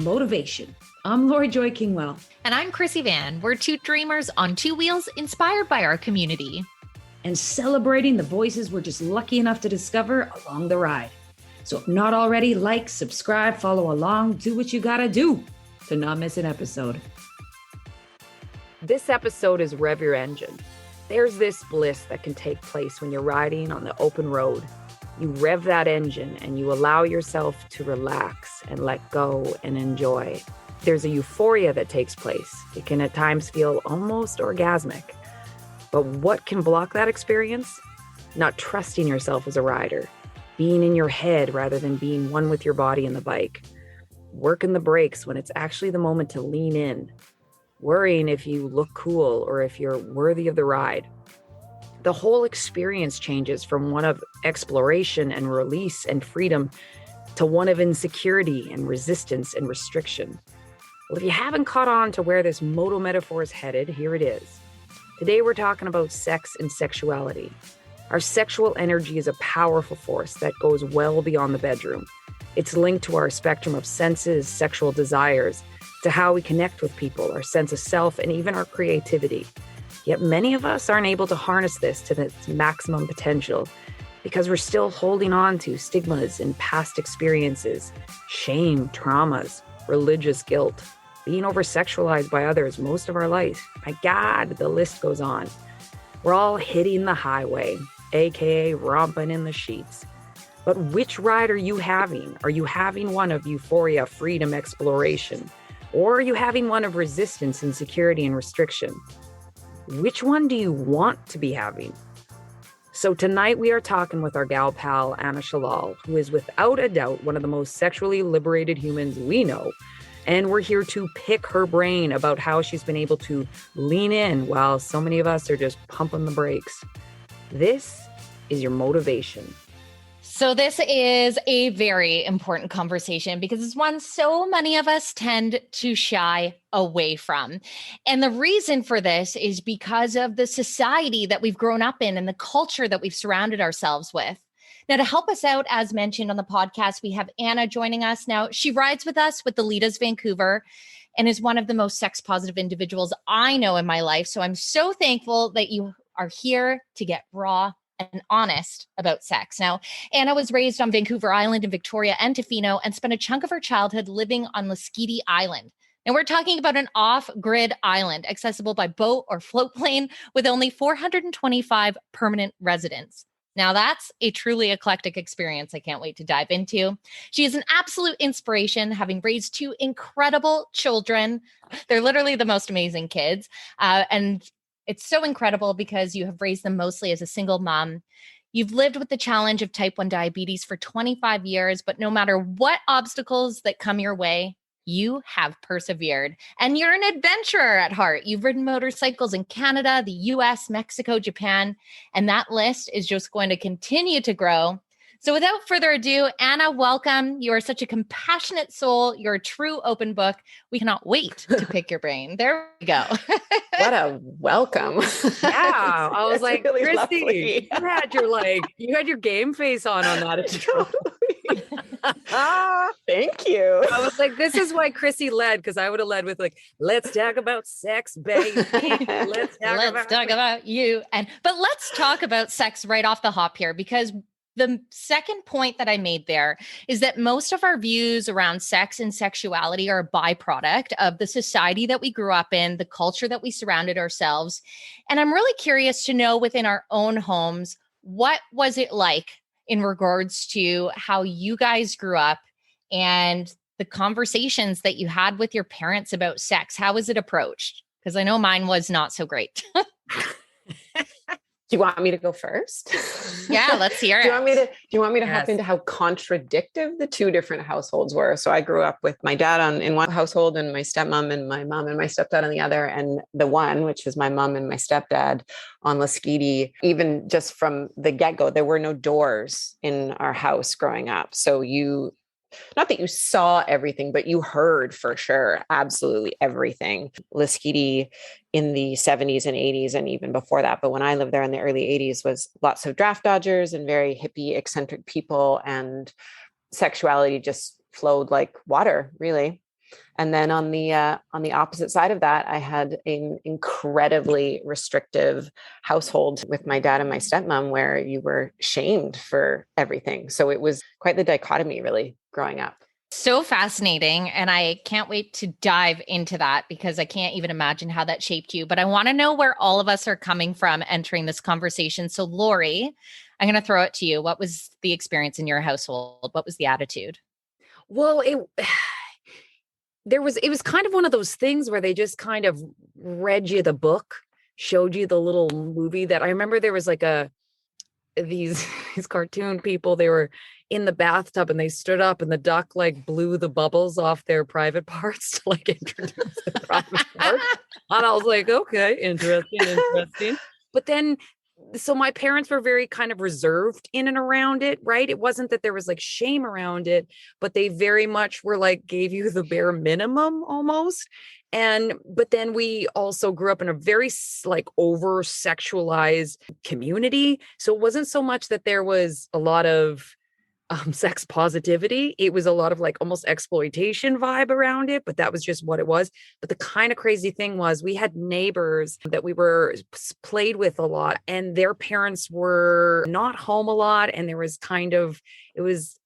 motivation. I'm Lori Joy Kingwell. And I'm Chrissy Van. We're two dreamers on two wheels inspired by our community. And celebrating the voices we're just lucky enough to discover along the ride. So if not already, like, subscribe, follow along, do what you gotta do to not miss an episode. This episode is Rev Your Engine. There's this bliss that can take place when you're riding on the open road. You rev that engine and you allow yourself to relax and let go and enjoy. There's a euphoria that takes place. It can at times feel almost orgasmic. But what can block that experience? Not trusting yourself as a rider, being in your head rather than being one with your body and the bike, working the brakes when it's actually the moment to lean in, worrying if you look cool or if you're worthy of the ride. The whole experience changes from one of exploration and release and freedom to one of insecurity and resistance and restriction. Well, if you haven't caught on to where this moto metaphor is headed, here it is. Today we're talking about sex and sexuality. Our sexual energy is a powerful force that goes well beyond the bedroom. It's linked to our spectrum of senses, sexual desires, to how we connect with people, our sense of self, and even our creativity. Yet many of us aren't able to harness this to its maximum potential because we're still holding on to stigmas and past experiences, shame, traumas, religious guilt, being over-sexualized by others most of our life. My God, the list goes on. We're all hitting the highway, aka romping in the sheets. But which ride are you having? Are you having one of euphoria, freedom, exploration? Or are you having one of resistance, insecurity, and restriction? Which one do you want to be having? So tonight we are talking with our gal pal, Anna Shalal, who is without a doubt one of the most sexually liberated humans we know. And we're here to pick her brain about how she's been able to lean in while so many of us are just pumping the brakes. This is your motivation. So this is a very important conversation because it's one so many of us tend to shy away from. And the reason for this is because of the society that we've grown up in and the culture that we've surrounded ourselves with. Now, to help us out, as mentioned on the podcast, we have Anna joining us. Now, she rides with us with the Litas Vancouver and is one of the most sex positive individuals I know in my life. So I'm so thankful that you are here to get raw and honest about sex. Now, Anna was raised on Vancouver Island in Victoria and Tofino and spent a chunk of her childhood living on Lasqueti Island. And we're talking about an off-grid island accessible by boat or float plane with only 425 permanent residents. Now, that's a truly eclectic experience I can't wait to dive into. She is an absolute inspiration, having raised two incredible children. They're literally the most amazing kids. And it's so incredible because you have raised them mostly as a single mom. You've lived with the challenge of type 1 diabetes for 25 years, but no matter what obstacles that come your way, you have persevered. And you're an adventurer at heart. You've ridden motorcycles in Canada, the US, Mexico, Japan, and that list is just going to continue to grow. So without further ado, Anna, welcome. You are such a compassionate soul. You're a true open book. We cannot wait to pick your brain. There we go. What a welcome. Yeah. I was like, really Christy, you had your game face on that intro. Thank you. I was like, this is why Chrissy led, because I would have led with like, let's talk about sex, baby. Let's talk about you. But let's talk about sex right off the hop here, because the second point that I made there is that most of our views around sex and sexuality are a byproduct of the society that we grew up in, the culture that we surrounded ourselves. And I'm really curious to know within our own homes, what was it like in regards to how you guys grew up and the conversations that you had with your parents about sex? How was it approached? Because I know mine was not so great. Do you want me to go first? Yeah, let's hear it. Do you want me to hop into how contradictive the two different households were? So I grew up with my dad in one household and my stepmom and my mom and my stepdad on the other. And the one, which is my mom and my stepdad on Lasqueti, even just from the get-go, there were no doors in our house growing up. So not that you saw everything, but you heard for sure, absolutely everything. Lasqueti in the 70s and 80s and even before that. But when I lived there in the early 80s was lots of draft dodgers and very hippie, eccentric people, and sexuality just flowed like water, really. And then on the opposite side of that, I had an incredibly restrictive household with my dad and my stepmom, where you were shamed for everything. So it was quite the dichotomy, really, growing up. So fascinating. And I can't wait to dive into that, because I can't even imagine how that shaped you. But I want to know where all of us are coming from entering this conversation. So Lori, I'm going to throw it to you. What was the experience in your household? What was the attitude? Well, it was kind of one of those things where they just kind of read you the book, showed you the little movie. That I remember there was like these cartoon people, they were in the bathtub and they stood up and the duck like blew the bubbles off their private parts to like introduce the private parts. And I was like, okay, interesting. But then, so my parents were very kind of reserved in and around it, right? It wasn't that there was like shame around it, but they very much were like, gave you the bare minimum almost. But then we also grew up in a very like over sexualized community. So it wasn't so much that there was a lot of sex positivity. It was a lot of like almost exploitation vibe around it, but that was just what it was. But the kind of crazy thing was, we had neighbors that we were played with a lot, and their parents were not home a lot. And it was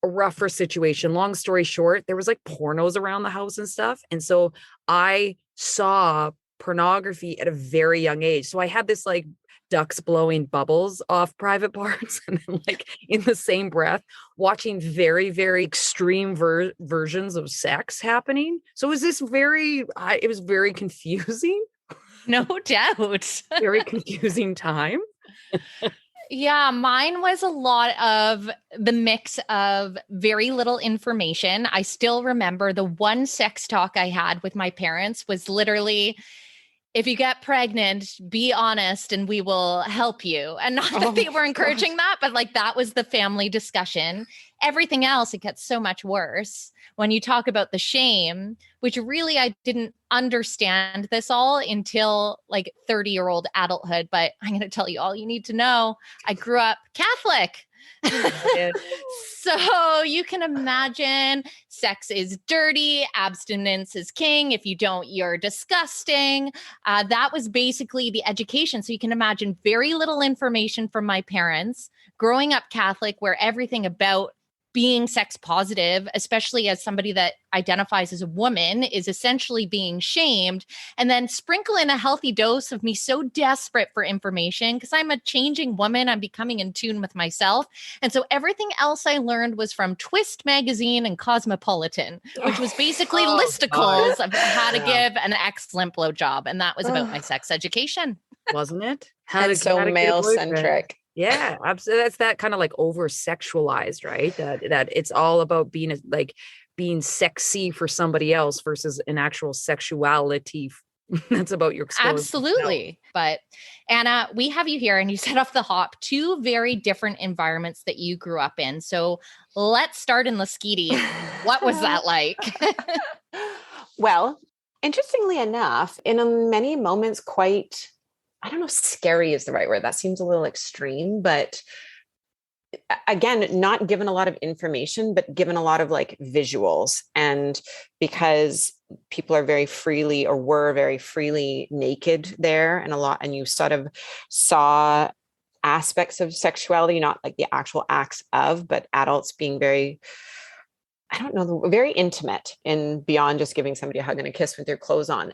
a rougher situation. Long story short, there was like pornos around the house and stuff. And so I saw pornography at a very young age. So I had this like ducks blowing bubbles off private parts, and then like in the same breath watching very, very extreme versions of sex happening. So it was it was very confusing. No doubt. Very confusing time. Yeah, mine was a lot of the mix of very little information. I still remember the one sex talk I had with my parents was literally, if you get pregnant, be honest and we will help you. And not that they were encouraging that, but like that was the family discussion. Everything else, it gets so much worse when you talk about the shame, which really I didn't understand this all until like 30-year-old adulthood. But I'm going to tell you all you need to know. I grew up Catholic. So you can imagine sex is dirty, abstinence is king. If you don't, you're disgusting. That was basically the education. So you can imagine very little information from my parents, growing up Catholic, where everything about being sex positive, especially as somebody that identifies as a woman, is essentially being shamed. And then sprinkle in a healthy dose of me so desperate for information, because I'm a changing woman. I'm becoming in tune with myself. And so everything else I learned was from Twist magazine and Cosmopolitan, which was basically listicles of how to give an excellent blowjob. And that was about my sex education. Wasn't it? How to male centric. Yeah, absolutely. That's that kind of like over sexualized, right? That it's all about being sexy for somebody else versus an actual sexuality. That's about your exposure. Absolutely. But Anna, we have you here, and you set off the hop 2 very different environments that you grew up in. So let's start in Lasqueti. What was that like? Well, interestingly enough, in many moments, quite, I don't know if scary is the right word. That seems a little extreme, but again, not given a lot of information, but given a lot of like visuals. And because people are very freely, or were very freely naked there, and you sort of saw aspects of sexuality, not like the actual acts of, but adults being very, I don't know, very intimate and beyond just giving somebody a hug and a kiss with their clothes on,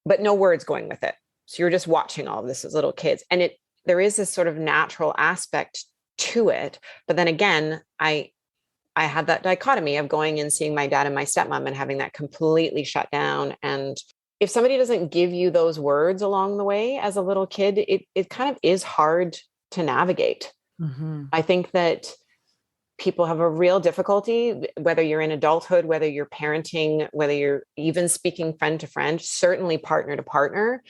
but no words going with it. So you're just watching all of this as little kids. And there is this sort of natural aspect to it. But then again, I had that dichotomy of going and seeing my dad and my stepmom and having that completely shut down. And if somebody doesn't give you those words along the way as a little kid, it kind of is hard to navigate. Mm-hmm. I think that people have a real difficulty, whether you're in adulthood, whether you're parenting, whether you're even speaking friend to friend, certainly partner to partner,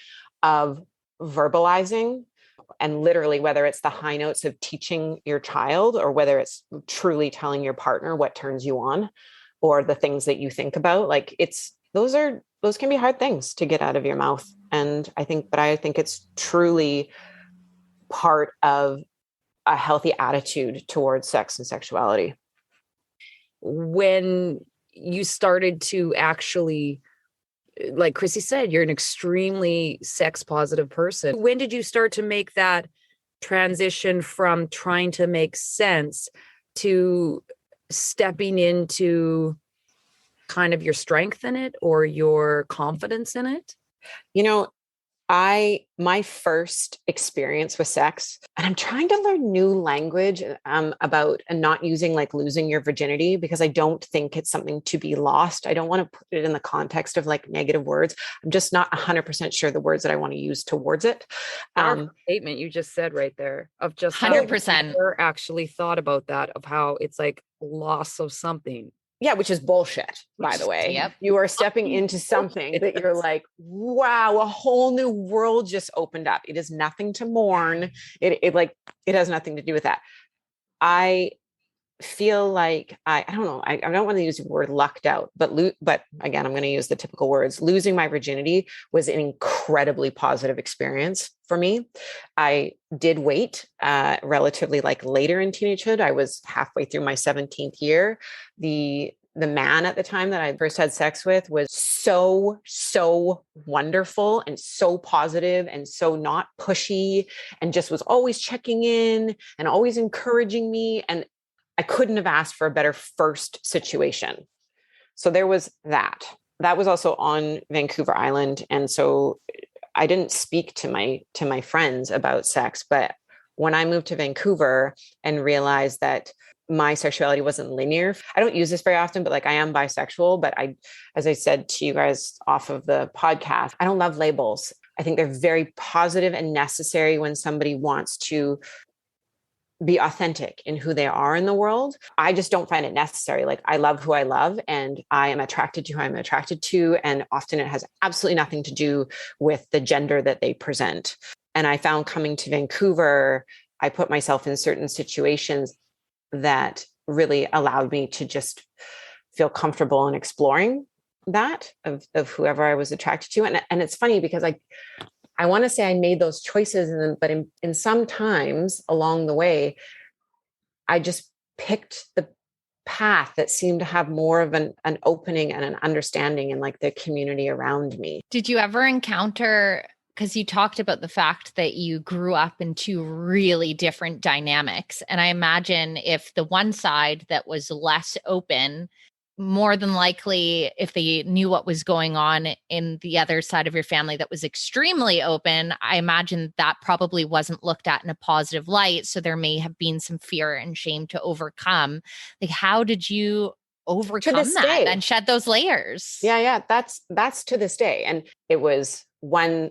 of verbalizing, and literally whether it's the high notes of teaching your child, or whether it's truly telling your partner what turns you on, or the things that you think about. Like those can be hard things to get out of your mouth. And I think it's truly part of a healthy attitude towards sex and sexuality. When you started to actually, like Chrissy said, you're an extremely sex positive person. When did you start to make that transition from trying to make sense to stepping into kind of your strength in it or your confidence in it? You know, my first experience with sex, and I'm trying to learn new language about and not using like losing your virginity, because I don't think it's something to be lost. I don't want to put it in the context of like negative words. I'm just not 100% sure the words that I want to use towards it. Statement you just said right there of just 100%. Actually thought about that, of how it's like loss of something. Yeah, which is bullshit, by the way. Yep. You are stepping into something that you're like, wow, a whole new world just opened up. It is nothing to mourn. It has nothing to do with that. I feel like I don't know. I don't want to use the word lucked out, but again, I'm going to use the typical words. Losing my virginity was an incredibly positive experience for me. I did wait relatively like later in teenagehood. I was halfway through my 17th year. The man at the time that I first had sex with was so wonderful and so positive and so not pushy, and just was always checking in and always encouraging me. And I couldn't have asked for a better first situation. So there was that. That was also on Vancouver Island. And so I didn't speak to my friends about sex, but when I moved to Vancouver and realized that my sexuality wasn't linear, I don't use this very often, but like I am bisexual, but as I said to you guys off of the podcast, I don't love labels. I think they're very positive and necessary when somebody wants to be authentic in who they are in the world. I just don't find it necessary. Like I love who I love and I am attracted to who I'm attracted to. And often it has absolutely nothing to do with the gender that they present. And I found coming to Vancouver, I put myself in certain situations that really allowed me to just feel comfortable in exploring that of whoever I was attracted to. And it's funny because I want to say I made those choices, but in some times along the way, I just picked the path that seemed to have more of an opening and an understanding in like the community around me. Did you ever encounter, because you talked about the fact that you grew up in two really different dynamics. And I imagine if the one side that was less open, more than likely, if they knew what was going on in the other side of your family that was extremely open, I imagine that probably wasn't looked at in a positive light. So there may have been some fear and shame to overcome. Like, how did you overcome that and shed those layers? Yeah. That's to this day. And it was one,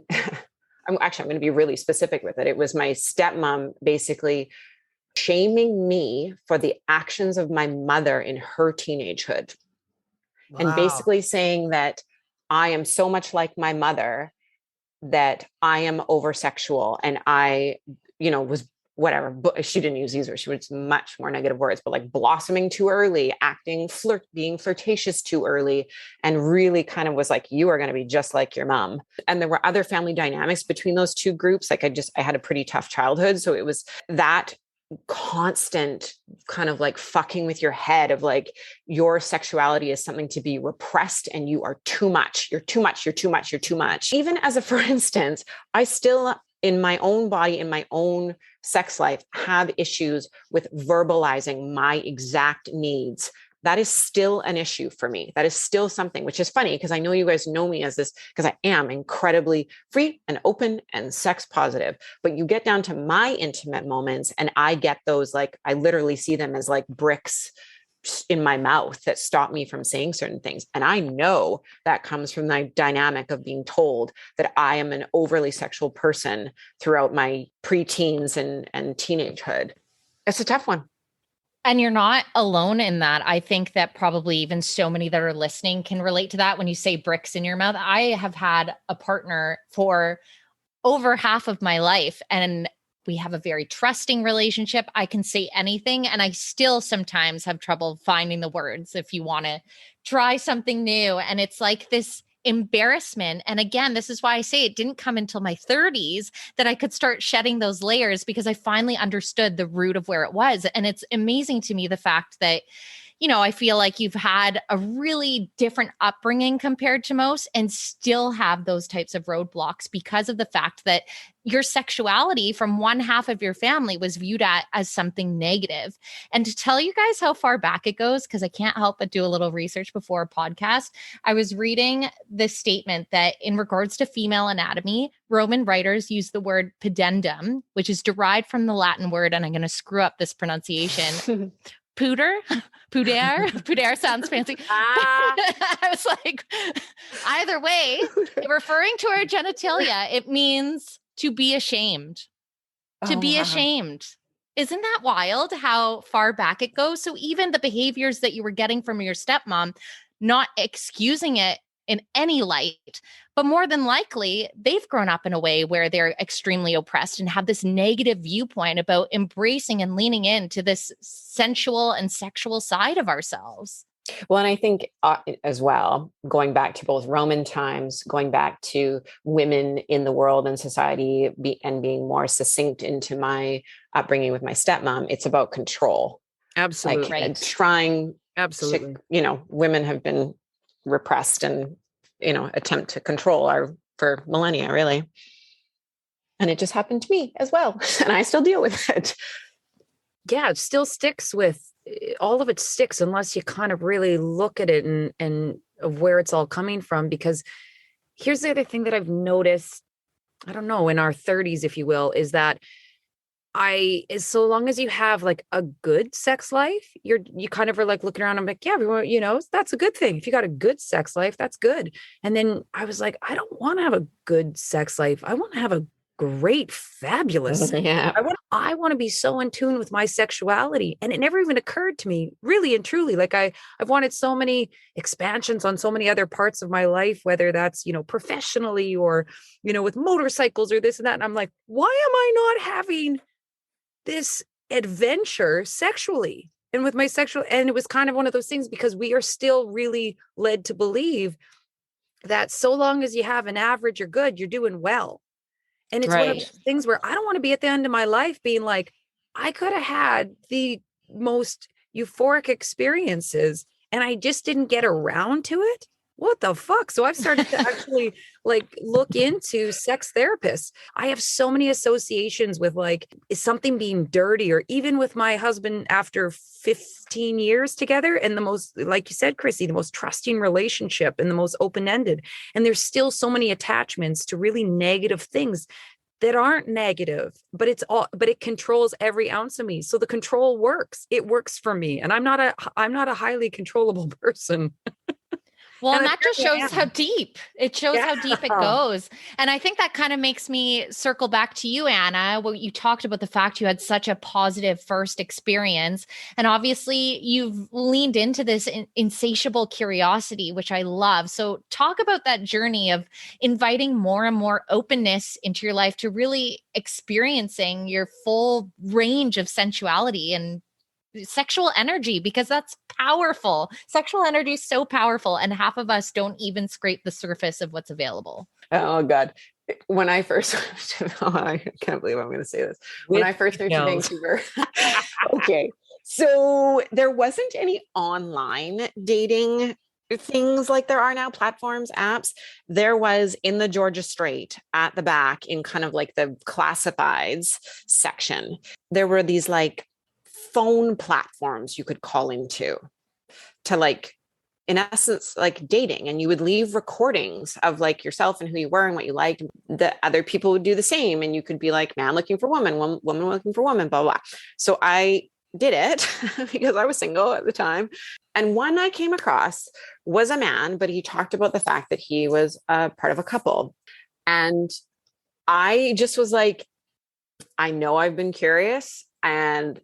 I'm going to be really specific with it. It was my stepmom basically shaming me for the actions of my mother in her teenagehood. Wow. And basically saying that I am so much like my mother that I am over sexual and I, was whatever, but she didn't use these words. She was much more negative words, but like blossoming too early, being flirtatious too early, and really kind of was like, you are going to be just like your mom. And there were other family dynamics between those two groups. Like I had a pretty tough childhood. So it was that constant kind of like fucking with your head of like, your sexuality is something to be repressed and you are too much. You're too much. You're too much. You're too much. Even as for instance, I still in my own body, in my own sex life, have issues with verbalizing my exact needs. That is still an issue for me. That is still something, which is funny because I know you guys know me as this, because I am incredibly free and open and sex positive. But you get down to my intimate moments and I get those, like, I literally see them as like bricks in my mouth that stop me from saying certain things. And I know that comes from the dynamic of being told that I am an overly sexual person throughout my preteens and teenagehood. It's a tough one. And you're not alone in that. I think that probably even so many that are listening can relate to that when you say bricks in your mouth. I have had a partner for over half of my life, and we have a very trusting relationship. I can say anything, and I still sometimes have trouble finding the words if you want to try something new. And it's like this embarrassment. And again, this is why I say it didn't come until my 30s that I could start shedding those layers, because I finally understood the root of where it was. And it's amazing to me, the fact that I feel like you've had a really different upbringing compared to most and still have those types of roadblocks because of the fact that your sexuality from one half of your family was viewed as something negative. And to tell you guys how far back it goes, because I can't help but do a little research before a podcast, I was reading this statement that in regards to female anatomy, Roman writers use the word pudendum, which is derived from the Latin word, and I'm going to screw up this pronunciation, puder sounds fancy. I was like, either way, referring to our genitalia, it means to be ashamed. Ashamed. Isn't that wild how far back it goes? So even the behaviors that you were getting from your stepmom, not excusing it in any light, but more than likely, they've grown up in a way where they're extremely oppressed and have this negative viewpoint about embracing and leaning into this sensual and sexual side of ourselves. Well, and I think as well, going back to both Roman times, going back to women in the world and society and being more succinct into my upbringing with my stepmom, it's about control. Absolutely. Like, trying. Absolutely. Women have been repressed and, attempt to control for millennia, really. And it just happened to me as well. And I still deal with it. Yeah, it still sticks all of it sticks unless you kind of really look at it and of where it's all coming from. Because here's the other thing that I've noticed, I don't know, in our 30s, if you will, is that so long as you have like a good sex life, you kind of are like looking around. I'm like, yeah, everyone, that's a good thing. If you got a good sex life, that's good. And then I was like, I don't want to have a good sex life. I want to have a great, fabulous. Yeah. I want to be so in tune with my sexuality. And it never even occurred to me, really and truly. Like I've wanted so many expansions on so many other parts of my life, whether that's, professionally or, with motorcycles or this and that. And I'm like, why am I not having this adventure sexually and with my sexual? And it was kind of one of those things because we are still really led to believe that so long as you have an average or good, you're doing well. And it's one of those things where I don't want to be at the end of my life being like, I could have had the most euphoric experiences and I just didn't get around to it. What the fuck? So I've started to actually look into sex therapists. I have so many associations with is something being dirty, or even with my husband after 15 years together and the most, like you said, Chrissy, the most trusting relationship and the most open-ended. And there's still so many attachments to really negative things that aren't negative, but it controls every ounce of me. So the control works. It works for me. And I'm not a highly controllable person. Well, and that just shows how deep how deep it goes. And I think that kind of makes me circle back to you, Anna. Well, you talked about the fact you had such a positive first experience. And obviously you've leaned into this insatiable curiosity, which I love. So talk about that journey of inviting more and more openness into your life to really experiencing your full range of sensuality and sexual energy, because that's powerful. Sexual energy is so powerful, and half of us don't even scrape the surface of what's available. Oh God. When I first, I can't believe I'm going to say this. When I first moved to Vancouver, okay. So there wasn't any online dating things like there are now, platforms, apps. There was in the Georgia Strait at the back in kind of like the classifieds section. There were these phone platforms you could call into to in essence, dating, and you would leave recordings of yourself and who you were and what you liked. The other people would do the same. And you could be like, man looking for woman, woman looking for woman, blah, blah. So I did it because I was single at the time. And one I came across was a man, but he talked about the fact that he was a part of a couple. And I just was like, I know I've been curious, and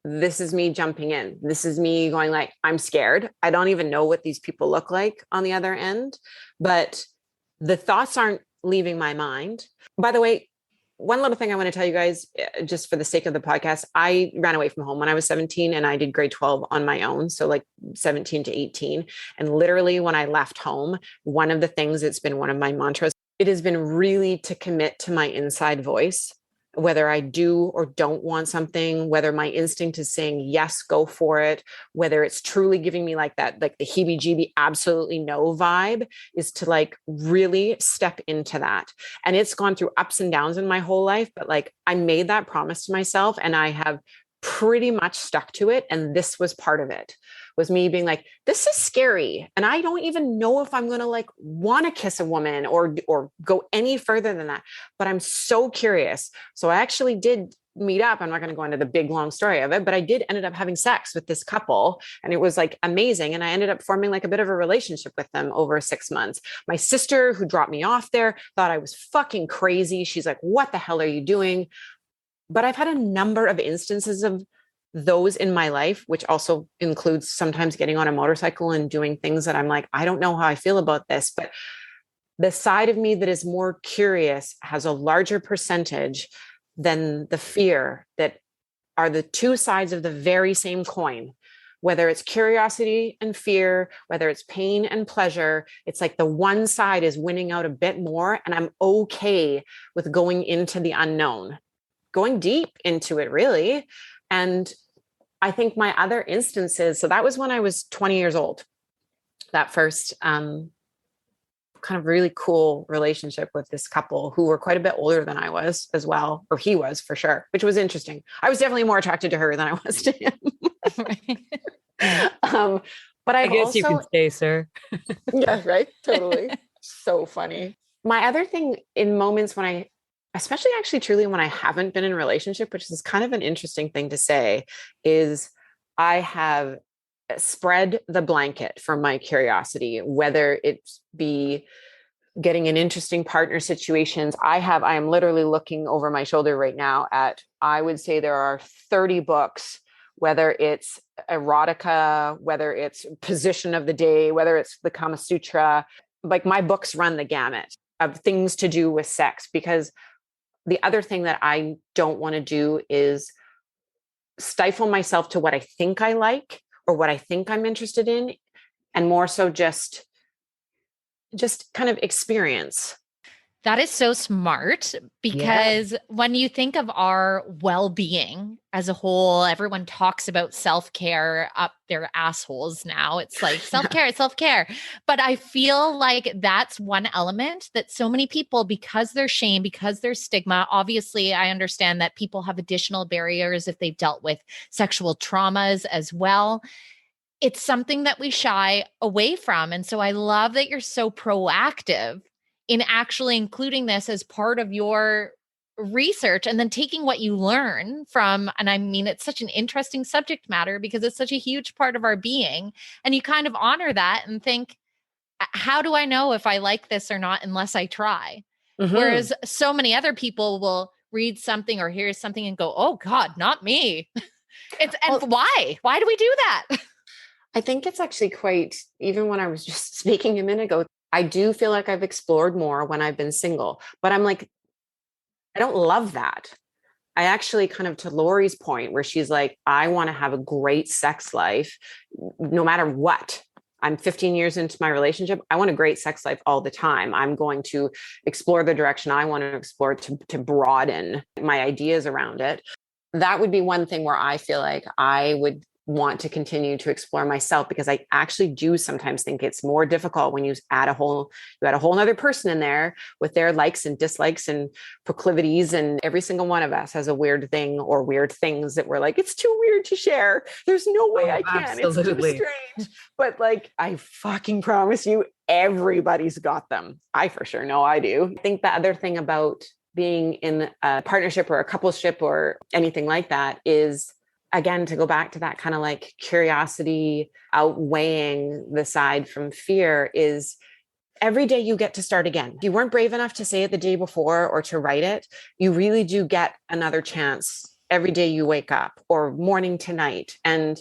this is me jumping in. This is me going I'm scared. I don't even know what these people look like on the other end, but the thoughts aren't leaving my mind. By the way, one little thing I want to tell you guys, just for the sake of the podcast, I ran away from home when I was 17 and I did grade 12 on my own. So 17 to 18. And literally when I left home, one of the things, it's been one of my mantras, it has been really to commit to my inside voice. whether I do or don't want something, whether my instinct is saying, yes, go for it, whether it's truly giving me like that, like the heebie-jeebie, absolutely no vibe, is to like really step into that. And it's gone through ups and downs in my whole life, but like I made that promise to myself and I have pretty much stuck to it. And this was part of it, was me being like, this is scary. And I don't even know if I'm going to like want to kiss a woman or go any further than that, but I'm so curious. So I actually did meet up. I'm not going to go into the big, long story of it, but I did ended up having sex with this couple and it was like amazing. And I ended up forming like a bit of a relationship with them over 6 months. My sister who dropped me off there thought I was fucking crazy. She's like, what the hell are you doing? But I've had a number of instances of those in my life, which also includes sometimes getting on a motorcycle and doing things that I'm like, I don't know how I feel about this, but the side of me that is more curious has a larger percentage than the fear, that are the two sides of the very same coin. Whether it's curiosity and fear, whether it's pain and pleasure, it's like the one side is winning out a bit more. And I'm okay with going into the unknown, going deep into it, really. And I think my other instances, so that was when I was 20 years old, that first kind of really cool relationship with this couple who were quite a bit older than I was as well, or he was for sure, which was interesting. I was definitely more attracted to her than I was to him. But I guess you can say, sir. Yeah, right. Totally. So funny. My other thing in moments when I, especially actually truly when I haven't been in a relationship, which is kind of an interesting thing to say, is I have spread the blanket for my curiosity, whether it be getting in interesting partner situations. I am literally looking over my shoulder right now at, I would say there are 30 books, whether it's erotica, whether it's position of the day, whether it's the Kama Sutra, like my books run the gamut of things to do with sex. Because the other thing that I don't want to do is stifle myself to what I think I like or what I think I'm interested in, and more so just kind of experience. That is so smart, because when you think of our well-being as a whole, everyone talks about self-care up their assholes now. It's like self-care, self-care. But I feel like that's one element that so many people, because there's shame, because there's stigma, obviously I understand that people have additional barriers if they've dealt with sexual traumas as well. It's something that we shy away from. And so I love that you're so proactive in actually including this as part of your research, and then taking what you learn from, and I mean, it's such an interesting subject matter because it's such a huge part of our being. And you kind of honor that and think, how do I know if I like this or not unless I try? Mm-hmm. Whereas so many other people will read something or hear something and go, oh God, not me. Why do we do that? I think it's actually quite, even when I was just speaking a minute ago, I do feel like I've explored more when I've been single, but I'm like, I don't love that. I actually kind of, to Lori's point where she's like, I want to have a great sex life, no matter what. I'm 15 years into my relationship. I want a great sex life all the time. I'm going to explore the direction I want to explore to broaden my ideas around it. That would be one thing where I feel like I would want to continue to explore myself, because I actually do sometimes think it's more difficult when you add a whole nother person in there with their likes and dislikes and proclivities. And every single one of us has a weird thing or weird things that we're like, it's too weird to share. There's no way I can. Absolutely. It's too strange. But like, I fucking promise you, everybody's got them. I for sure know I do. I think the other thing about being in a partnership or a coupleship or anything like that is, again, to go back to that kind of like curiosity outweighing the side from fear, is every day you get to start again. If you weren't brave enough to say it the day before or to write it, you really do get another chance every day you wake up, or morning to night. And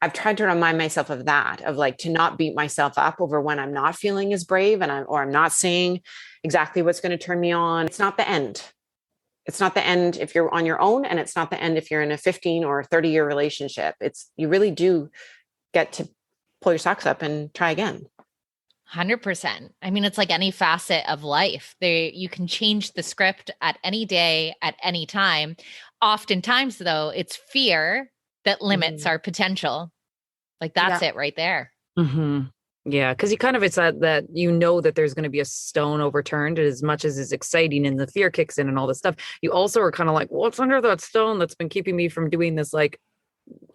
I've tried to remind myself of that, of like, to not beat myself up over when I'm not feeling as brave and I'm not saying exactly what's going to turn me on. It's not the end. It's not the end if you're on your own, and it's not the end if you're in a 15 or 30-year relationship. You really do get to pull your socks up and try again. 100%. I mean, it's like any facet of life. You can change the script at any day, at any time. Oftentimes, though, it's fear that limits our potential. Like that's it right there. Mm-hmm. Yeah, because you kind of, it's that you know that there's going to be a stone overturned, as much as is exciting and the fear kicks in and all this stuff. You also are kind of like, what's under that stone that's been keeping me from doing this like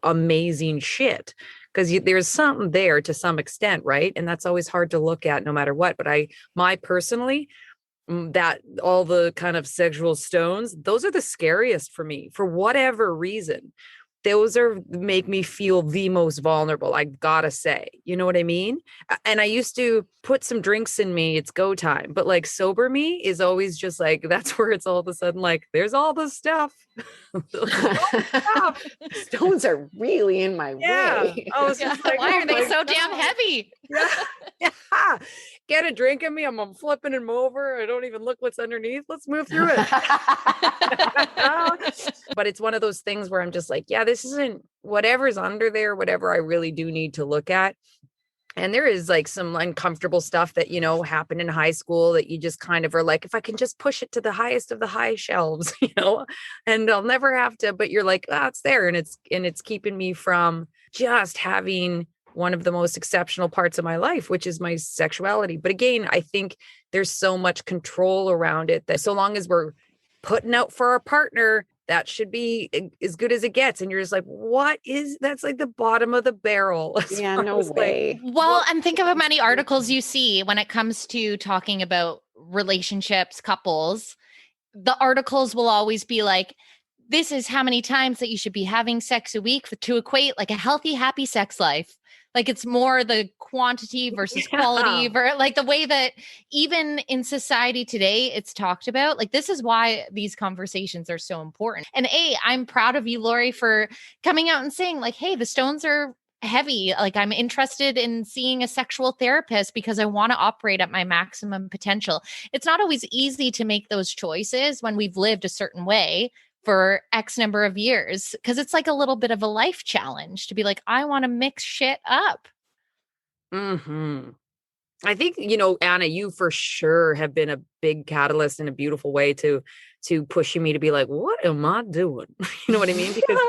amazing shit? Because there's something there to some extent, right? And that's always hard to look at no matter what. But my personally, that all the kind of sexual stones, those are the scariest for me for whatever reason. Those make me feel the most vulnerable, I gotta say. You know what I mean? And I used to put some drinks in me, it's go time. But like sober me is always just like, that's where it's all of a sudden like, there's all the stuff. Stones are really in my way. I was just like, why are they so damn heavy? Yeah. Get a drink in me. I'm flipping them over. I don't even look what's underneath. Let's move through it. But it's one of those things where I'm just like, yeah, this isn't whatever's under there, whatever I really do need to look at. And there is like some uncomfortable stuff that, happened in high school that you just kind of are like, if I can just push it to the highest of the high shelves, and I'll never have to, but you're like, it's there. And it's keeping me from just having one of the most exceptional parts of my life, which is my sexuality. But again, I think there's so much control around it that so long as we're putting out for our partner, that should be as good as it gets. And you're just like, that's like the bottom of the barrel. Yeah, no way. Well, and think of how many articles you see when it comes to talking about relationships, couples. The articles will always be like, this is how many times that you should be having sex a week to equate like a healthy, happy sex life. Like it's more the quantity versus quality, like the way that even in society today, it's talked about. Like this is why these conversations are so important. And I'm proud of you, Lori, for coming out and saying like, hey, the stones are heavy. Like I'm interested in seeing a sexual therapist because I want to operate at my maximum potential. It's not always easy to make those choices when we've lived a certain way for X number of years, because it's like a little bit of a life challenge to be like, I want to mix shit up. Mm-hmm. I think, Anna, you for sure have been a big catalyst in a beautiful way to pushing me to be like, what am I doing? You know what I mean? Because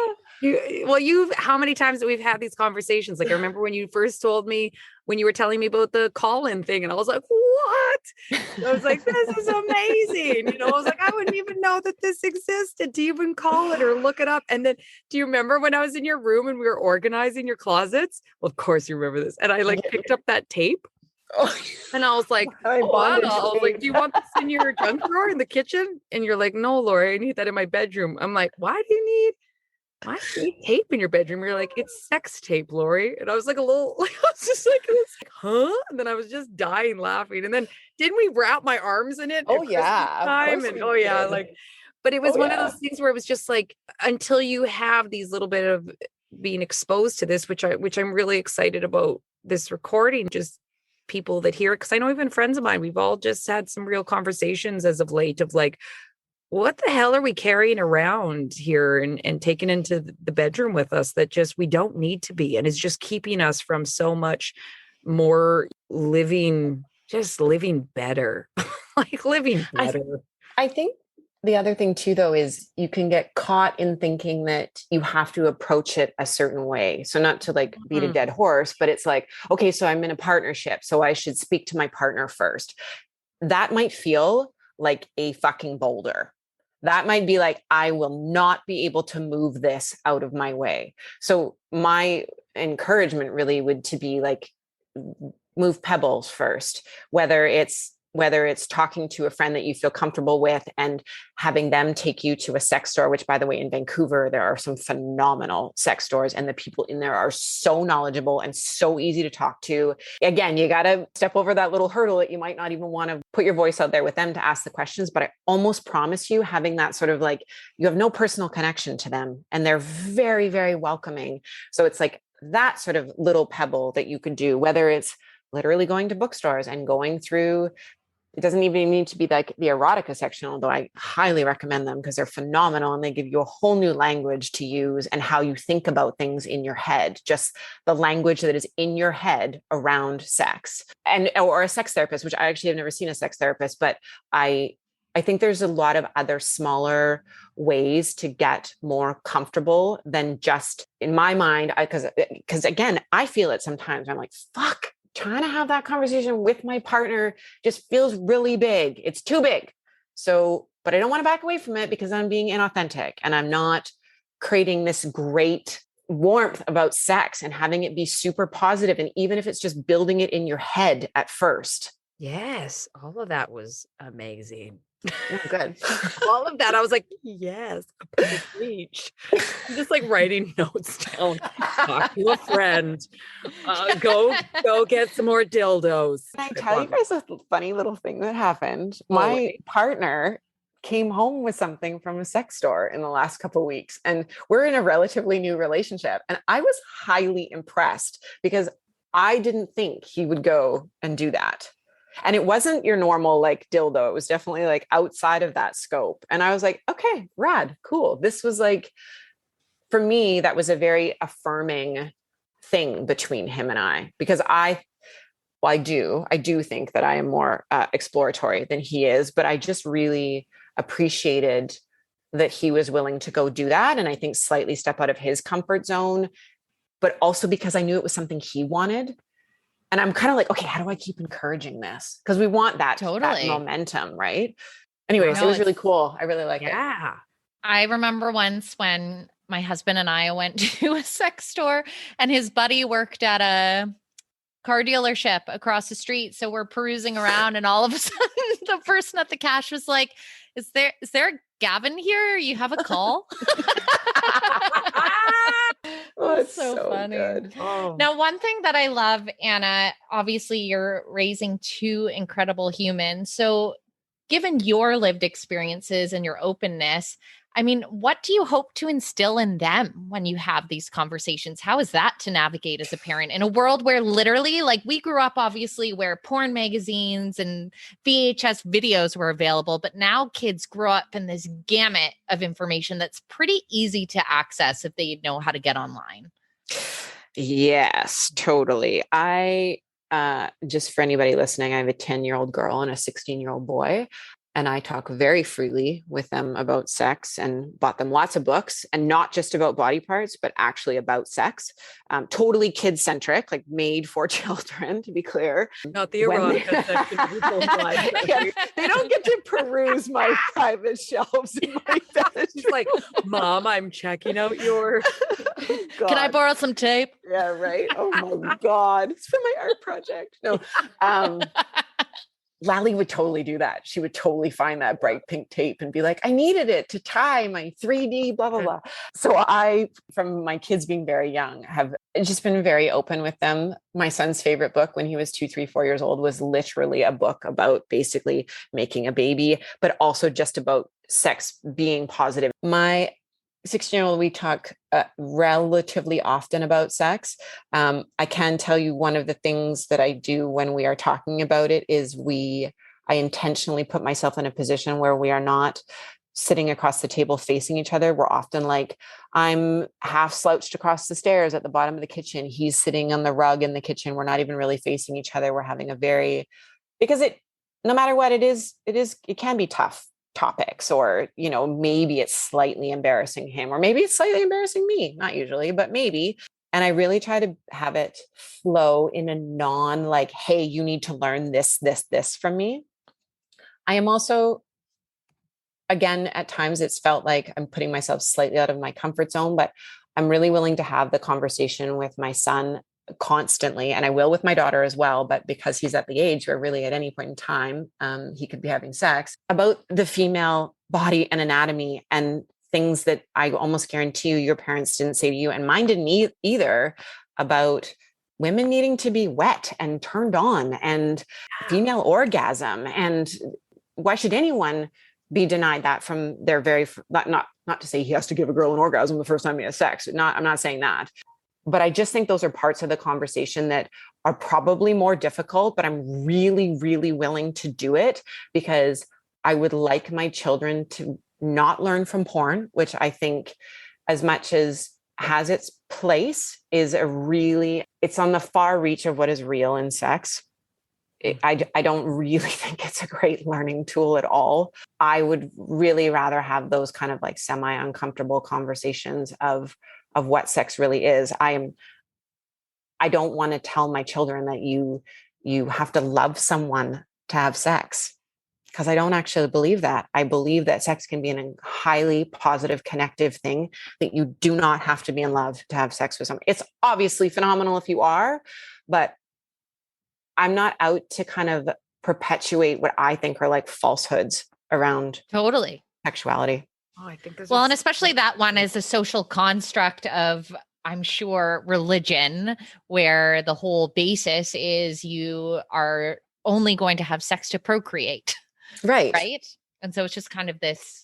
how many times that we've had these conversations? Like I remember when you first told me, when you were telling me about the call-in thing, and I was like, what? I was like, this is amazing. I was like, I wouldn't even know that this existed to even call it or look it up. And then do you remember when I was in your room and we were organizing your closets? Well, of course you remember this. And I picked up that tape. Oh, and I was like, I was like, do you want this in your junk drawer in the kitchen? And you're like, no, Lori, I need that in my bedroom. I'm like, why do you need tape in your bedroom? You're like, it's sex tape, Lori. And I was like I was just like, huh? And then I was just dying laughing. And then didn't we wrap my arms in it? Oh yeah. But it was one of those things where it was just like, until you have these little bit of being exposed to this, which I'm really excited about this recording, just people that hear it. Cause I know even friends of mine, we've all just had some real conversations as of late of like, what the hell are we carrying around here and taking into the bedroom with us that just we don't need to be, and is just keeping us from so much more living better. Like living better. I think the other thing too, though, is you can get caught in thinking that you have to approach it a certain way. So not to like beat a dead horse, but it's like, okay, so I'm in a partnership, so I should speak to my partner first. That might feel like a fucking boulder. That might be like, I will not be able to move this out of my way. So my encouragement really would to be like, move pebbles first, whether it's talking to a friend that you feel comfortable with and having them take you to a sex store, which by the way, in Vancouver, there are some phenomenal sex stores and the people in there are so knowledgeable and so easy to talk to. Again, you got to step over that little hurdle that you might not even want to put your voice out there with them to ask the questions. But I almost promise you, having that sort of like, you have no personal connection to them and they're very, very welcoming. So it's like that sort of little pebble that you could do, whether it's literally going to bookstores and going through It doesn't even need to be like the erotica section, although I highly recommend them because they're phenomenal and they give you a whole new language to use and how you think about things in your head, just the language that is in your head around sex or a sex therapist, which I actually have never seen a sex therapist, but I think there's a lot of other smaller ways to get more comfortable than just in my mind, because again, I feel it sometimes. I'm like, fuck, trying to have that conversation with my partner just feels really big. It's too big. So, but I don't want to back away from it because I'm being inauthentic and I'm not creating this great warmth about sex and having it be super positive. And even if it's just building it in your head at first. Yes. All of that was amazing. Oh, good. All of that. I was like, yes, reach. I'm just like writing notes down. Talk to a friend. Go get some more dildos. Can I tell you guys a funny little thing that happened? My partner came home with something from a sex store in the last couple of weeks, and we're in a relatively new relationship. And I was highly impressed because I didn't think he would go and do that. And it wasn't your normal like dildo. It was definitely like outside of that scope. And I was like, okay, rad, cool. This was like, for me, that was a very affirming thing between him and I, because I do think that I am more exploratory than he is, but I just really appreciated that he was willing to go do that. And I think slightly step out of his comfort zone, but also because I knew it was something he wanted. And I'm kind of like, okay, how do I keep encouraging this? Because we want that momentum, right? Anyways, it was really cool. I really like it. Yeah. I remember once when my husband and I went to a sex store and his buddy worked at a car dealership across the street. So we're perusing around and all of a sudden the person at the cash was like, is there Gavin here? You have a call? Oh, it's so funny. Good. Oh. Now, one thing that I love, Anna, obviously you're raising two incredible humans. So given your lived experiences and your openness, I mean, what do you hope to instill in them when you have these conversations? How is that to navigate as a parent in a world where literally, like, we grew up obviously where porn magazines and VHS videos were available, but now kids grow up in this gamut of information that's pretty easy to access if they know how to get online? Yes, totally. Just for anybody listening, I have a 10-year-old girl and a 16-year-old boy. And I talk very freely with them about sex and bought them lots of books, and not just about body parts, but actually about sex. Totally kid-centric, like made for children, to be clear. Not the erotica section of your life. Yeah, they don't get to peruse my private shelves in my bed. She's like, Mom, I'm checking out your... Can I borrow some tape? Yeah, right. Oh my God. It's for my art project. No. Lally would totally do that. She would totally find that bright pink tape and be like, I needed it to tie my 3D, blah, blah, blah. So I, from my kids being very young, have just been very open with them. My son's favorite book when he was 2, 3, 4 years old was literally a book about basically making a baby, but also just about sex being positive. My 16-year-old, we talk relatively often about sex. I can tell you one of the things that I do when we are talking about it is I intentionally put myself in a position where we are not sitting across the table facing each other. We're often like, I'm half slouched across the stairs at the bottom of the kitchen. He's sitting on the rug in the kitchen. We're not even really facing each other. We're having because no matter what it is, it can be tough topics, or, maybe it's slightly embarrassing him, or maybe it's slightly embarrassing me, not usually, but maybe. And I really try to have it flow in a non like, hey, you need to learn this from me. I am also, again, at times it's felt like I'm putting myself slightly out of my comfort zone, but I'm really willing to have the conversation with my son constantly, and I will with my daughter as well, but because he's at the age where really at any point in time he could be having sex, about the female body and anatomy and things that I almost guarantee you your parents didn't say to you, and mine didn't either, about women needing to be wet and turned on and female orgasm. And why should anyone be denied that from their not to say he has to give a girl an orgasm the first time he has sex. I'm not saying that. But I just think those are parts of the conversation that are probably more difficult, but I'm really, really willing to do it because I would like my children to not learn from porn, which I think, as much as has its place, is it's on the far reach of what is real in sex. I don't really think it's a great learning tool at all. I would really rather have those kind of like semi-uncomfortable conversations of what sex really is. I don't want to tell my children that you have to love someone to have sex, because I don't actually believe that. I believe that sex can be a highly positive, connective thing, that you do not have to be in love to have sex with someone. It's obviously phenomenal if you are, but I'm not out to kind of perpetuate what I think are like falsehoods around Totally sexuality. Oh, I think well, and especially that one is a social construct of, I'm sure, religion, where the whole basis is you are only going to have sex to procreate. Right. Right. And so it's just kind of this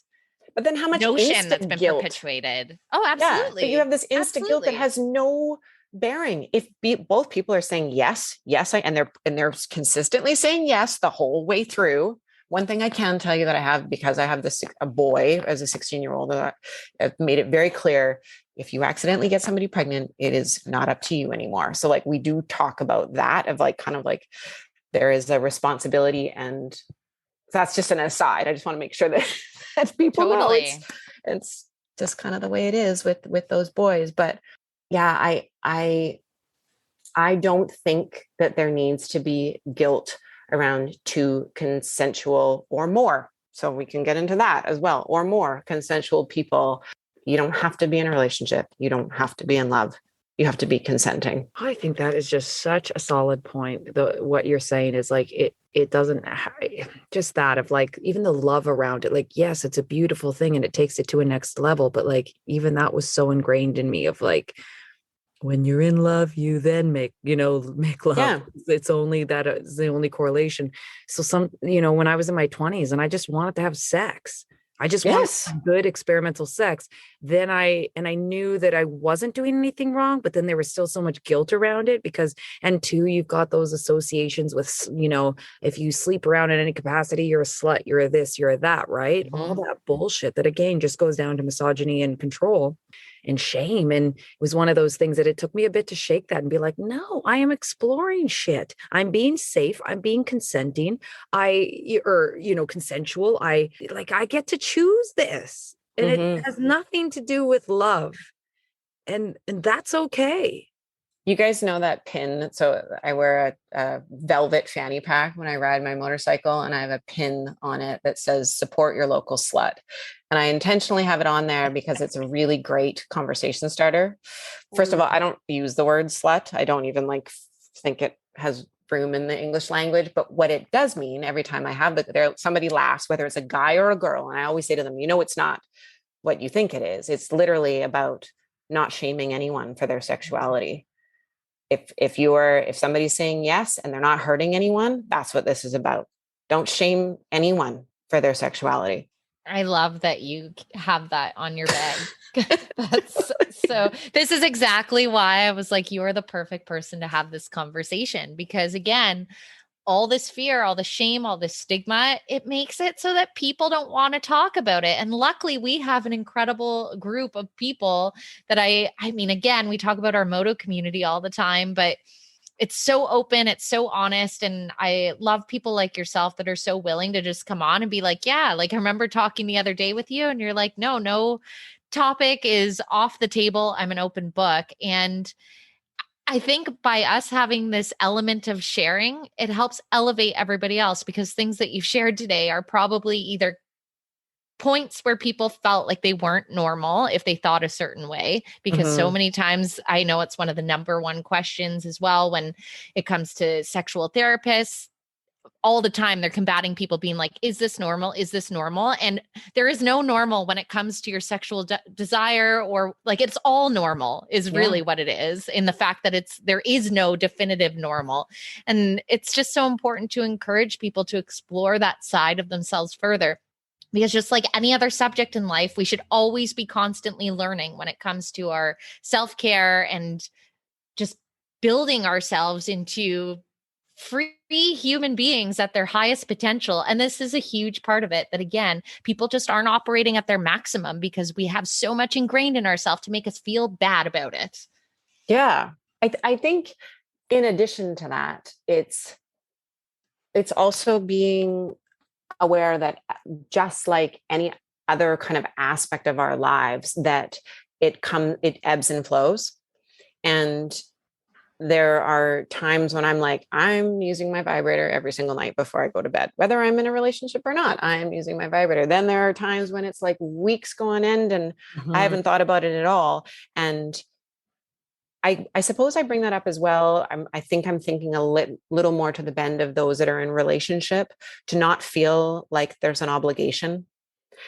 but then how much notion that's been guilt? Perpetuated. Oh, absolutely. Yeah, but you have this instant guilt that has no bearing. If both people are saying yes, and they're consistently saying yes the whole way through. One thing I can tell you that I have, because I have a boy as a 16-year-old, I've made it very clear, if you accidentally get somebody pregnant, it is not up to you anymore. So like we do talk about that, of like kind of like there is a responsibility, and that's just an aside. I just want to make sure that people know it's just kind of the way it is with those boys. But yeah, I don't think that there needs to be guilt around two consensual or more. So we can get into that as well, or more consensual people. You don't have to be in a relationship. You don't have to be in love. You have to be consenting. I think that is just such a solid point. What you're saying is like, it doesn't just that of like, even the love around it, like, yes, it's a beautiful thing and it takes it to a next level. But like, even that was so ingrained in me of like, when you're in love, you then make love. Yeah. It's only that is the only correlation. So when I was in my 20s and I just wanted to have sex, I just wanted good experimental sex. Then I knew that I wasn't doing anything wrong, but then there was still so much guilt around it and two, you've got those associations with, if you sleep around in any capacity, you're a slut, you're a this, you're a that, right? Mm-hmm. All that bullshit that again, just goes down to misogyny and control and shame. And it was one of those things that it took me a bit to shake that and be like, no, I am exploring shit. I'm being safe. I'm being consenting. Consensual. I get to choose this, and it has nothing to do with love, and that's okay. You guys know that pin? So I wear a velvet fanny pack when I ride my motorcycle, and I have a pin on it that says "Support your local slut." And I intentionally have it on there because it's a really great conversation starter. First of all, I don't use the word slut. I don't even think it has room in the English language. But what it does mean, every time I have somebody laughs, whether it's a guy or a girl, and I always say to them, it's not what you think it is. It's literally about not shaming anyone for their sexuality. If somebody's saying yes and they're not hurting anyone, that's what this is about. Don't shame anyone for their sexuality. I love that you have that on your bag. So this is exactly why I was like, you're the perfect person to have this conversation, because again, all this fear, all the shame, all this stigma, it makes it so that people don't want to talk about it. And luckily we have an incredible group of people that I mean, again, we talk about our moto community all the time, but it's so open, it's so honest. And I love people like yourself that are so willing to just come on and be like, yeah, like I remember talking the other day with you and you're like, no topic is off the table. I'm an open book. And I think by us having this element of sharing, it helps elevate everybody else, because things that you've shared today are probably either points where people felt like they weren't normal if they thought a certain way, because so many times I know it's one of the number one questions as well when it comes to sexual therapists. All the time they're combating people being like, is this normal? Is this normal? And there is no normal when it comes to your sexual desire, or like it's all normal is really what it is, in the fact that there is no definitive normal. And it's just so important to encourage people to explore that side of themselves further. Because just like any other subject in life, we should always be constantly learning when it comes to our self-care and just building ourselves into free human beings at their highest potential. And this is a huge part of it, that again, people just aren't operating at their maximum because we have so much ingrained in ourselves to make us feel bad about it. Yeah. I think in addition to that, it's also being aware that just like any other kind of aspect of our lives, that it ebbs and flows. And there are times when I'm like, I'm using my vibrator every single night before I go to bed, whether I'm in a relationship or not, I'm using my vibrator. Then there are times when it's like weeks go on end and I haven't thought about it at all. And I suppose I bring that up as well. I think I'm thinking a little more to the bend of those that are in relationship, to not feel like there's an obligation,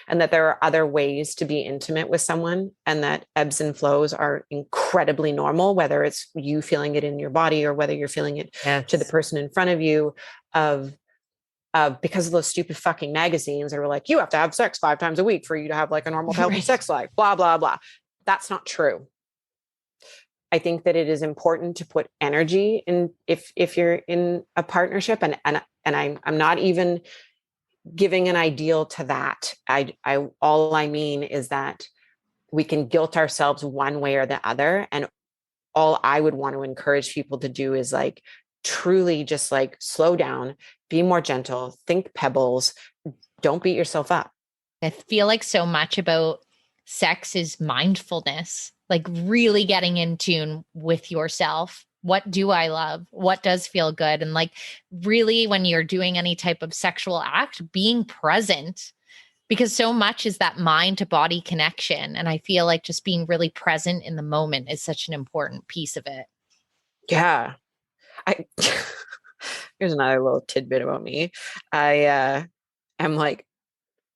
and that there are other ways to be intimate with someone, and that ebbs and flows are incredibly normal, whether it's you feeling it in your body or whether you're feeling it to the person in front of you, because of those stupid fucking magazines that are like, you have to have sex 5 times a week for you to have like a normal, healthy sex life, blah, blah, blah. That's not true. I think that it is important to put energy in if you're in a partnership, and I'm not even giving an ideal to that. All I mean is that we can guilt ourselves one way or the other. And all I would want to encourage people to do is like truly just like slow down, be more gentle, think pebbles, don't beat yourself up. I feel like so much about sex is mindfulness, like really getting in tune with yourself. What do I love? What does feel good? And like really, when you're doing any type of sexual act, being present, because so much is that mind to body connection. And I feel like just being really present in the moment is such an important piece of it. Yeah. Here's another little tidbit about me. I am like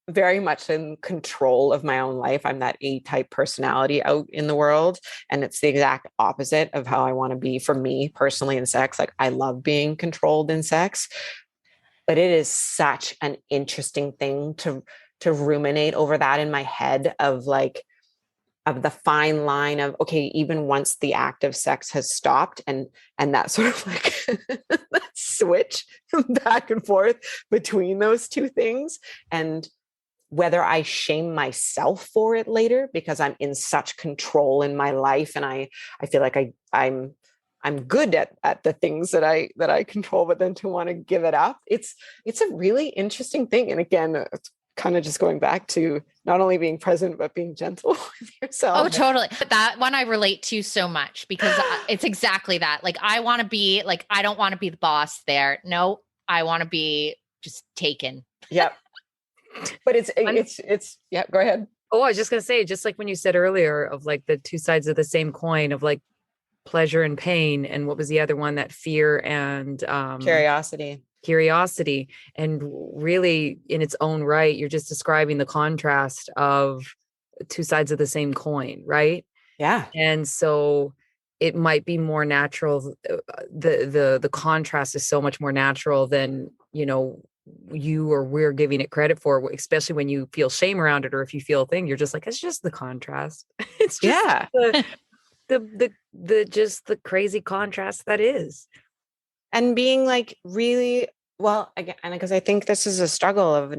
very much in control of my own life. I'm that A-type personality out in the world. And it's the exact opposite of how I want to be for me personally in sex. Like I love being controlled in sex, but it is such an interesting thing to ruminate over that in my head of the fine line of, okay, even once the act of sex has stopped, and that sort of like that switch back and forth between those two things, and whether I shame myself for it later because I'm in such control in my life, and I feel like I'm good at the things that I control, but then to want to give it up, it's a really interesting thing. And again, it's kind of just going back to not only being present, but being gentle with yourself. Oh, totally. That one I relate to so much because it's exactly that. Like, I want to be like, I don't want to be the boss there. No, I want to be just taken. Yep. But it's yeah, go ahead. Oh, I was just going to say, just like when you said earlier of like the two sides of the same coin of like pleasure and pain. And what was the other one? That fear and curiosity. And really in its own right, you're just describing the contrast of two sides of the same coin, right? Yeah. And so it might be more natural. The contrast is so much more natural than, you or we're giving it credit for, especially when you feel shame around it, or if you feel a thing, you're just like, it's just the contrast. It's just the crazy contrast that is. And being like really, well, again, because I think this is a struggle of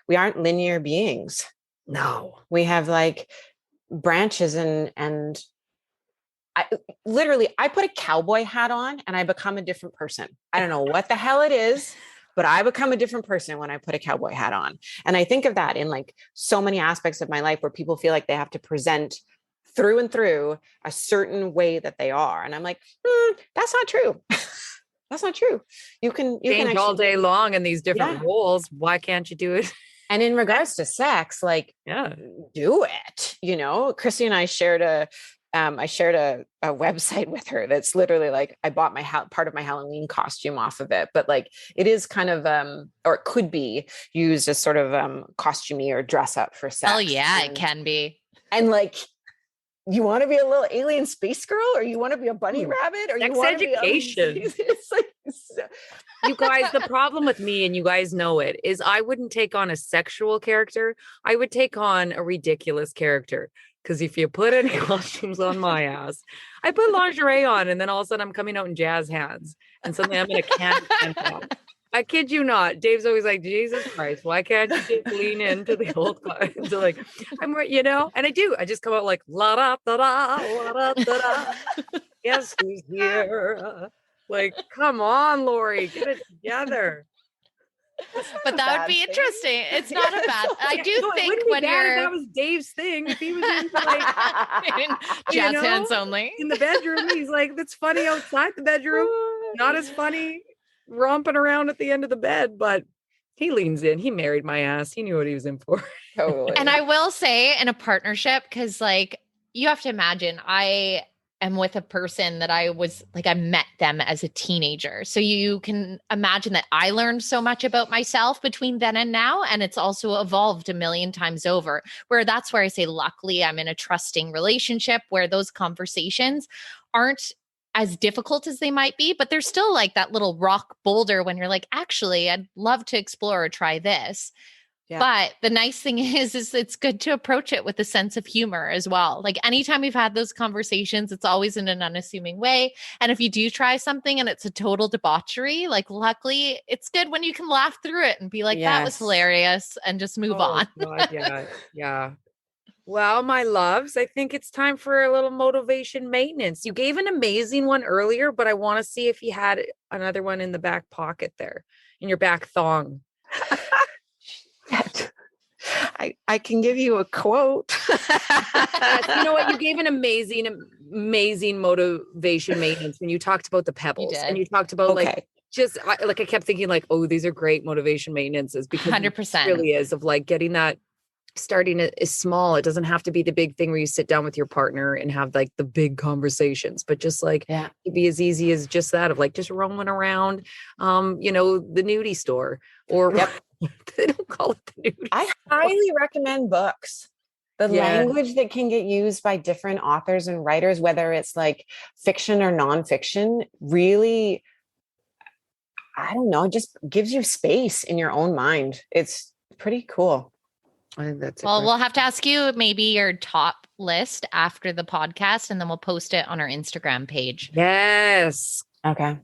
we aren't linear beings. No, we have like branches and I put a cowboy hat on and I become a different person. I don't know what the hell it is, but I become a different person when I put a cowboy hat on. And I think of that in like so many aspects of my life where people feel like they have to present through and through a certain way that they are. And I'm like, that's not true. That's not true. You can change all day long in these different roles. Why can't you do it? And in regards to sex, like, do it. Chrissy and I shared a website with her that's literally like, I bought part of my Halloween costume off of it, but like it is kind of, or it could be used as sort of costumey or dress up for sex. Oh yeah, it can be. And like, you want to be a little alien space girl, or you want to be a bunny rabbit, or sex you want education. It's like, you guys, the problem with me, and you guys know it, is I wouldn't take on a sexual character. I would take on a ridiculous character. Because if you put any costumes on my ass, I put lingerie on and then all of a sudden I'm coming out in jazz hands and suddenly I'm in a can top. I kid you not. Dave's always like, Jesus Christ, why can't you just lean into the old, into like, I'm, you know, and I do. I just come out like, la da da da, la da da da. Guess who's here? Like, come on, Lori, get it together. But that would be interesting. It's not a bad. I do think when that was Dave's thing. If he was into like jazz hands only in the bedroom, he's like, that's funny outside the bedroom, not as funny romping around at the end of the bed. But he leans in. He married my ass. He knew what he was in for. Totally. And I will say, in a partnership, because like you have to imagine, I am with a person that I met them as a teenager. So you can imagine that I learned so much about myself between then and now. And it's also evolved a million times over, where that's where I say, luckily, I'm in a trusting relationship where those conversations aren't as difficult as they might be, but there's still like that little rock boulder when you're like, actually, I'd love to explore or try this. Yeah. But the nice thing is it's good to approach it with a sense of humor as well. Like anytime we've had those conversations, it's always in an unassuming way. And if you do try something and it's a total debauchery, like luckily it's good when you can laugh through it and be like, that was hilarious and just move on. God, yeah. Yeah. Well, my loves, I think it's time for a little motivation maintenance. You gave an amazing one earlier, but I want to see if you had another one in the back pocket there, in your back thong. I can give you a quote. You know what? You gave an amazing motivation maintenance when you talked about the pebbles and you talked about like I kept thinking like, oh, these are great motivation maintenances because 100% it really is of like getting that starting is small. It doesn't have to be the big thing where you sit down with your partner and have like the big conversations, but just like it'd be as easy as just that of like just roaming around, the nudie store or they don't call it the nudie. I highly recommend books. The language that can get used by different authors and writers, whether it's like fiction or nonfiction, really, I don't know, just gives you space in your own mind. It's pretty cool. I think that's we'll have to ask you maybe your top list after the podcast, and then we'll post it on our Instagram page. Yes. Okay.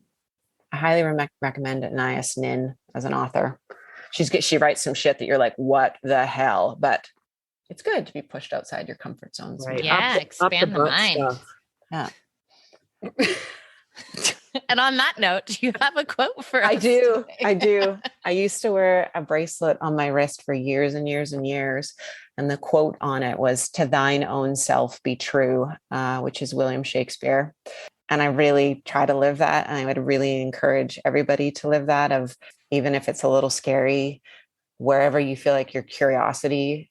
I highly recommend Anna Nin as an author. She writes some shit that you're like, what the hell? But it's good to be pushed outside your comfort zones. Right. Yeah, expand the mind. Stuff. Yeah. And on that note, do you have a quote for us? I do. I used to wear a bracelet on my wrist for years and years and years. And the quote on it was, "To thine own self be true," which is William Shakespeare. And I really try to live that. And I would really encourage everybody to live that, of even if it's a little scary, wherever you feel like your curiosity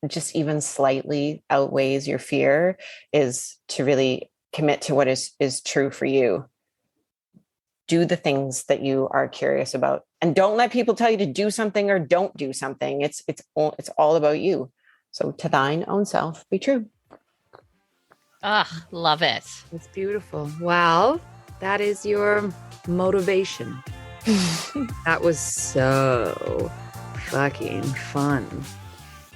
just even slightly outweighs your fear, is to really commit to what is true for you. Do the things that you are curious about, and don't let people tell you to do something or don't do something. It's all about you. So to thine own self be true. Love it. It's beautiful. Well, that is your motivation. That was so fucking fun.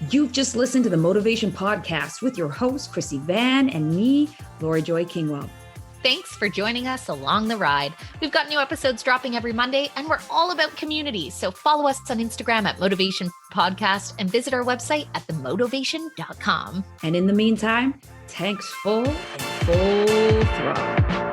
You've just listened to the Motivation Podcast with your host, Chrissy Van, and me, Lori Joy Kingwell. Thanks for joining us along the ride. We've got new episodes dropping every Monday, and we're all about community. So follow us on Instagram at Motivation Podcast and visit our website at themotivation.com. And in the meantime, tanks full and full throttle.